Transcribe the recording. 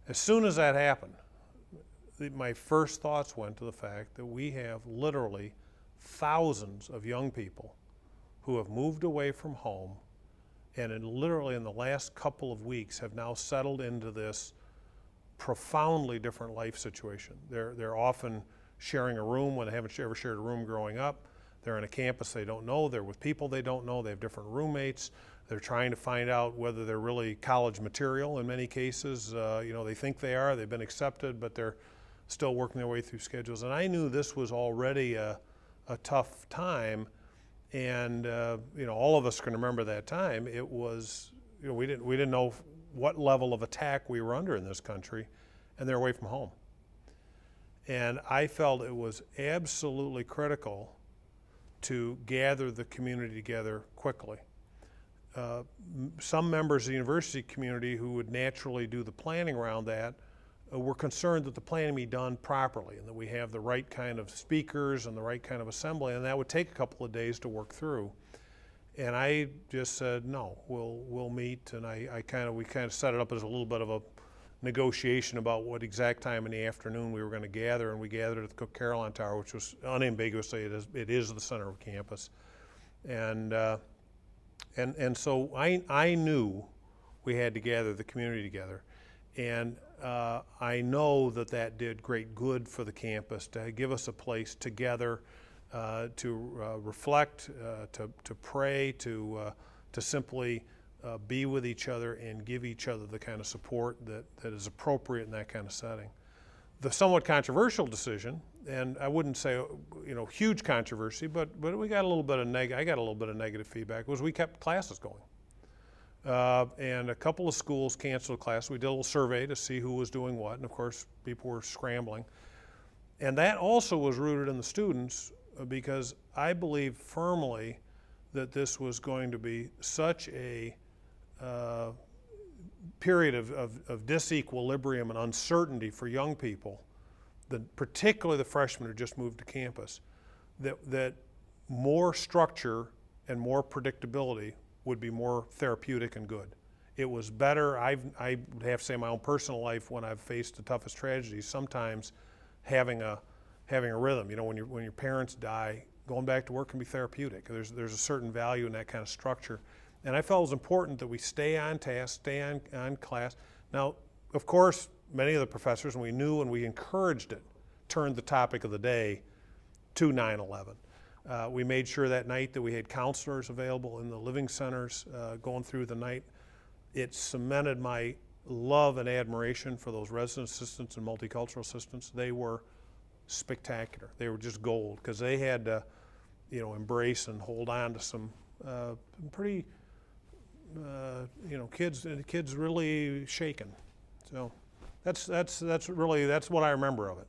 As soon as that happened, my first thoughts went to the fact that we have literally thousands of young people who have moved away from home and literally in the last couple of weeks have now settled into this profoundly different life situation. They're often sharing a room when they haven't ever shared a room growing up. They're on a campus they don't know. They're with people they don't know. They have different roommates. They're trying to find out whether they're really college material in many cases. They think they are. They've been accepted, but they're still working their way through schedules. And I knew this was already a tough time. And all of us can remember that time. It was, we didn't know what level of attack we were under in this country, and they're away from home. And I felt it was absolutely critical to gather the community together quickly. Some members of the university community who would naturally do the planning around that were concerned that the planning be done properly and that we have the right kind of speakers and the right kind of assembly, and that would take a couple of days to work through. And I just said, no, we'll meet, and we kind of set it up as a little bit of a negotiation about what exact time in the afternoon we were going to gather, and we gathered at the Cook Caroline Tower, which was unambiguously, it is the center of campus. And so I knew we had to gather the community together. And I know that did great good for the campus to give us a place together to reflect, to pray, to simply be with each other and give each other the kind of support that is appropriate in that kind of setting. The somewhat controversial decision, and I wouldn't say huge controversy, but we got a little bit of I got a little bit of negative feedback, was we kept classes going. And a couple of schools canceled class. We did a little survey to see who was doing what, and of course people were scrambling. And that also was rooted in the students because I believe firmly that this was going to be such a period of disequilibrium and uncertainty for young people, particularly the freshmen who just moved to campus, that more structure and more predictability would be more therapeutic and good. It was better, I have to say in my own personal life, when I've faced the toughest tragedies, sometimes having a rhythm. When your parents die, going back to work can be therapeutic. There's a certain value in that kind of structure. And I felt it was important that we stay on task, stay on class. Now, of course, many of the professors, and we knew and we encouraged it, turned the topic of the day to 9/11. We made sure that night that we had counselors available in the living centers going through the night. It cemented my love and admiration for those resident assistants and multicultural assistants. They were spectacular. They were just gold because they had to, embrace and hold on to some pretty, kids really shaken. So that's what I remember of it.